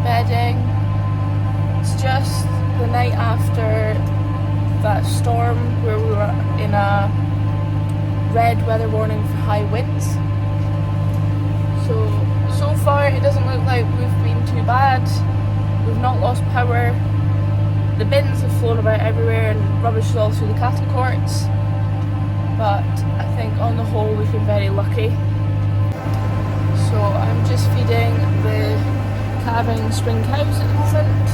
bedding. It's just the night after that storm where we were in a red weather warning for high winds. So far it doesn't look like we've been too bad. We've not lost power. The bins have flown about everywhere and rubbish is all through the cattle courts. But I think on the whole we've been very lucky. So I'm just feeding the calving spring cows at the moment,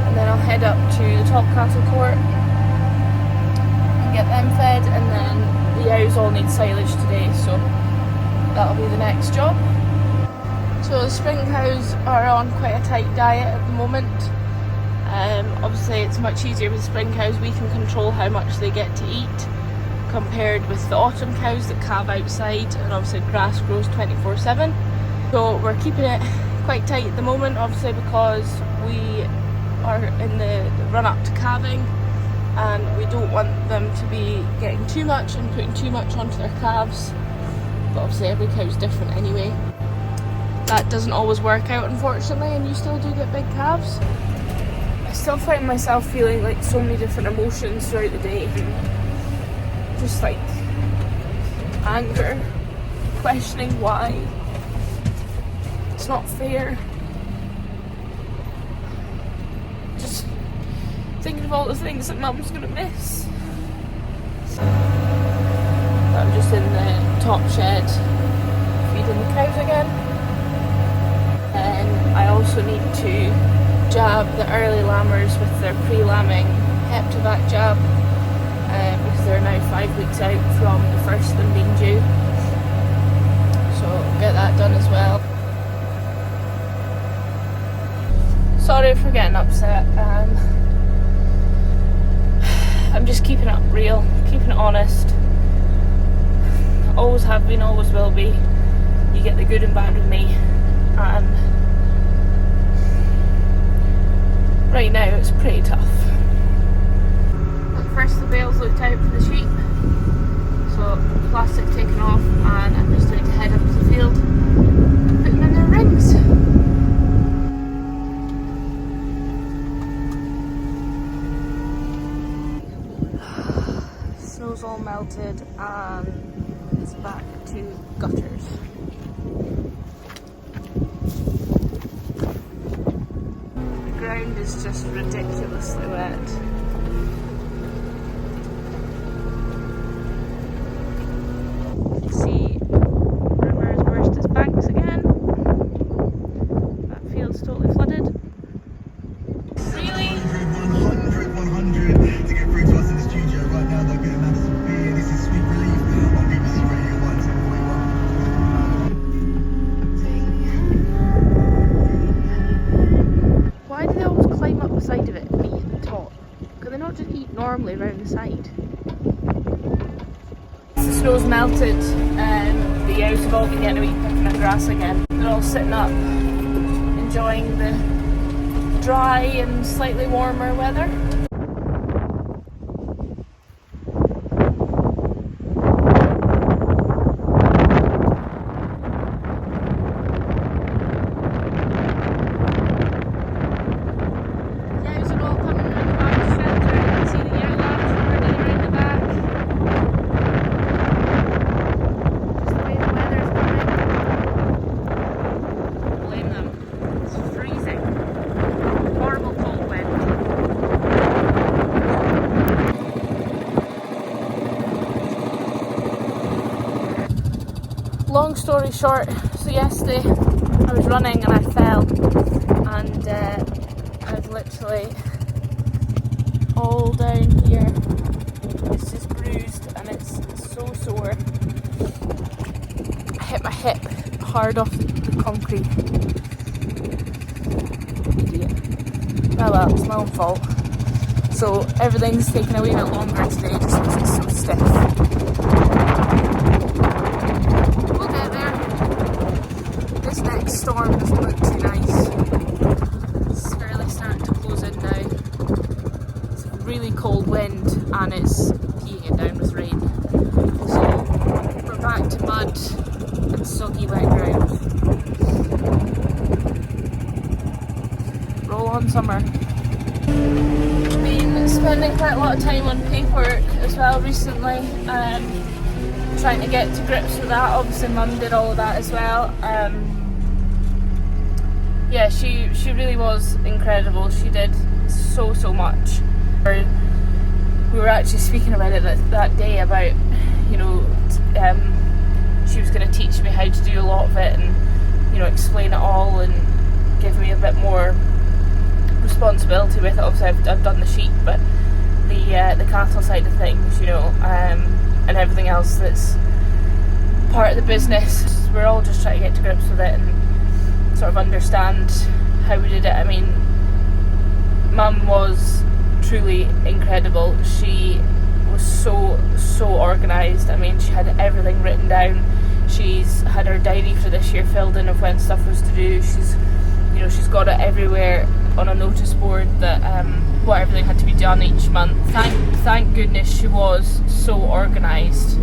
and then I'll head up to the top cattle court and get them fed, and then the ewes all need silage today, so that'll be the next job. So the spring cows are on quite a tight diet at the moment. Obviously it's much easier with spring cows, we can control how much they get to eat compared with the autumn cows that calve outside, and obviously grass grows 24/7. So we're keeping it quite tight at the moment, obviously because we are in the run up to calving and we don't want them to be getting too much and putting too much onto their calves, but obviously every cow's different anyway. That doesn't always work out, unfortunately, and you still do get big calves. I still find myself feeling like so many different emotions throughout the day. Just like anger, questioning why. It's not fair. Just thinking of all the things that Mum's gonna miss. I'm just in the top shed feeding the cows again. And I also need to jab the early lambers with their pre-lambing Heptavac jab, because they're now 5 weeks out from the first of them being due. So get that done as well. Sorry for getting upset. I'm just keeping it real, keeping it honest. Always have been, always will be. You get the good and bad with me, and right now it's pretty tough. But first the bales looked out for the sheep, so plastic taken off, and I'm just going to head up to the field, put them in their rings. Snow's all melted and it's back to gutters. The ground is just ridiculously wet. See, river has burst its banks again. That field's totally flooded. Really? 100 to get through to us in the studio right now. They're getting Madison beer. This is Sweet Relief on BBC Radio 1. Why do they always climb up the side of it and eat at the top? Could they not just eat normally around the side? The snow's melted and the ewes have all been getting a wee picking at grass again. They're all sitting up, enjoying the dry and slightly warmer weather. Long story short, so yesterday I was running and I fell, and I was literally all down here. It's just bruised and it's so sore. I hit my hip hard off the concrete. Idiot. Oh well, it's my own fault. So everything's taken a wee bit longer today just because it's so stiff. Storm doesn't look too nice. It's really starting to close in now. It's a really cold wind and it's peeing it down with rain. So we're back to mud and soggy wet ground. on summer. Been spending quite a lot of time on paperwork as well recently, trying to get to grips with that. Obviously Mum did all of that as well. Yeah, she really was incredible. She did so much. We were actually speaking about it that day about, you know, she was going to teach me how to do a lot of it and, you know, explain it all and give me a bit more responsibility with it. Obviously I've done the sheep, but the cattle side of things, you know, and everything else that's part of the business, we're all just trying to get to grips with it and sort of understand how we did it. I mean, Mum was truly incredible. She was so organised. I mean, she had everything written down. She's had her diary for this year filled in of when stuff was to do. She's got it everywhere on a notice board that what everything had to be done each month. Thank goodness she was so organised,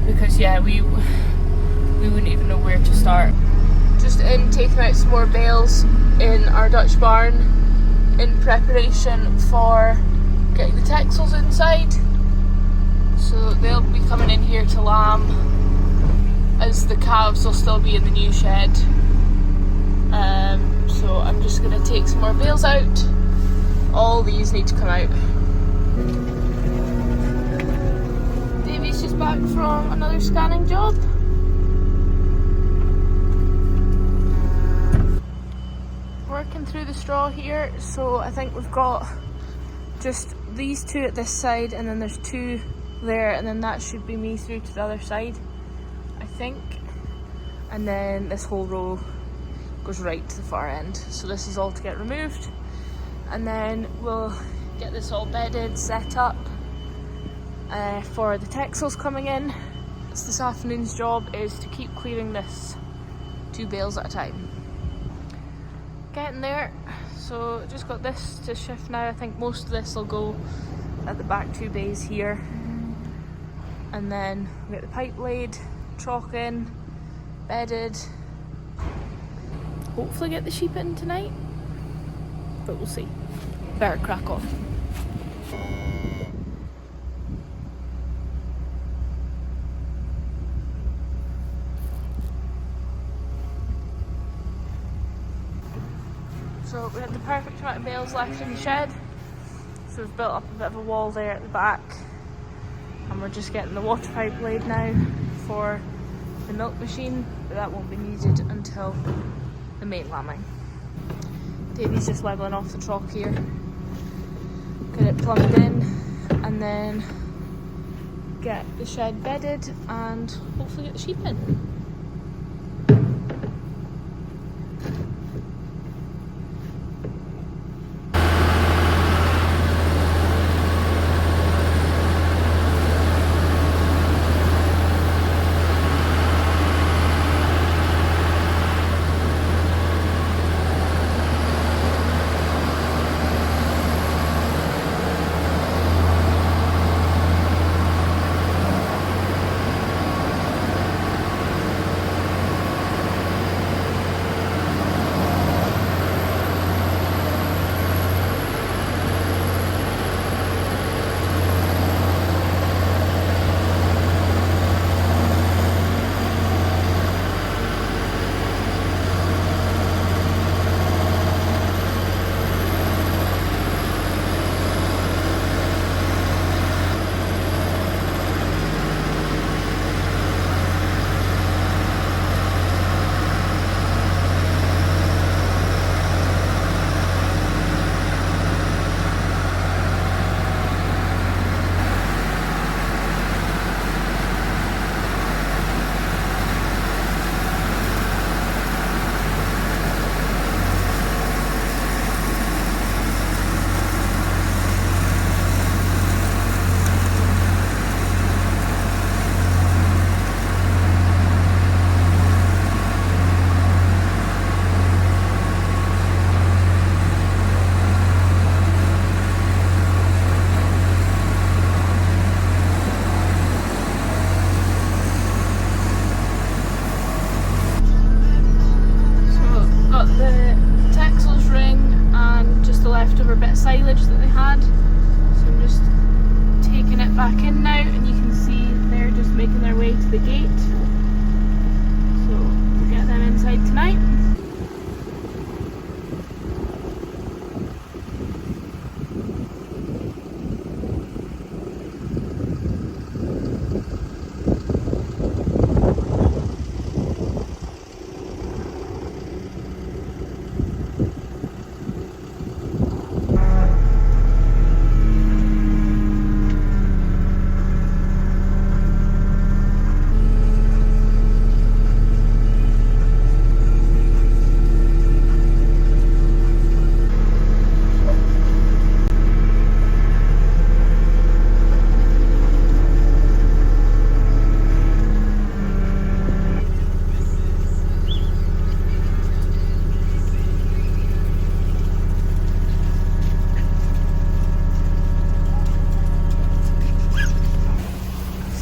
because yeah, we wouldn't even know where to start. Just in taking out some more bales in our Dutch barn in preparation for getting the texels inside. So they'll be coming in here to lamb, as the calves will still be in the new shed. So I'm just going to take some more bales out. All these need to come out. Davey's just back from another scanning job. Working through the straw here, so I think we've got just these two at this side, and then there's two there, and then that should be me through to the other side, I think. And then this whole row goes right to the far end. So this is all to get removed, and then we'll get this all bedded, set up for the texels coming in. So this afternoon's job is to keep clearing this 2 bales at a time. Getting there, so just got this to shift now. I think most of this will go at the back 2 bays here, and then we get the pipe laid, chalk in, bedded. Hopefully get the sheep in tonight, but we'll see. Better crack on. So we had the perfect amount of bales left in the shed, so we've built up a bit of a wall there at the back, and we're just getting the water pipe laid now for the milk machine, but that won't be needed until the main lambing. Davey's just levelling off the chalk here, get it plumbed in, and then get the shed bedded and hopefully get the sheep in.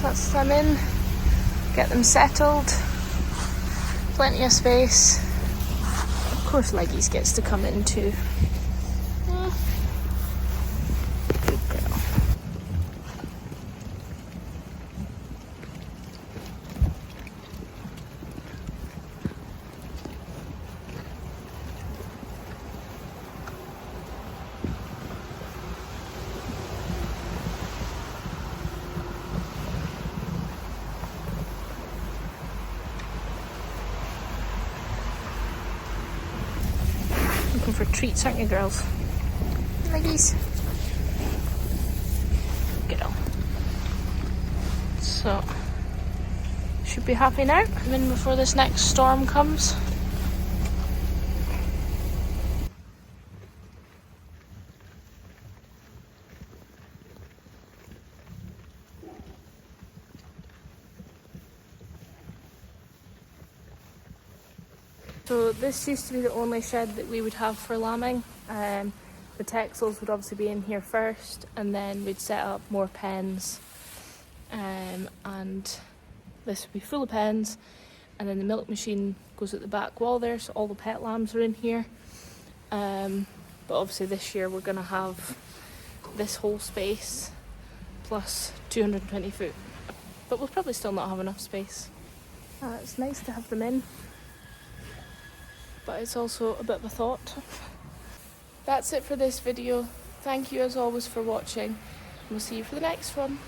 That's them in, get them settled, plenty of space. Of course Leggies gets to come in too. Good girl. Looking for treats, aren't you, girls? Leggies. Good on. So, should be happy now. I'm in before this next storm comes. So this used to be the only shed that we would have for lambing. The Texels would obviously be in here first, and then we'd set up more pens, and this would be full of pens, and then the milk machine goes at the back wall there, so all the pet lambs are in here. But obviously this year we're going to have this whole space plus 220 foot, but we'll probably still not have enough space. It's nice to have them in, but it's also a bit of a thought. That's it for this video. Thank you as always for watching. We'll see you for the next one.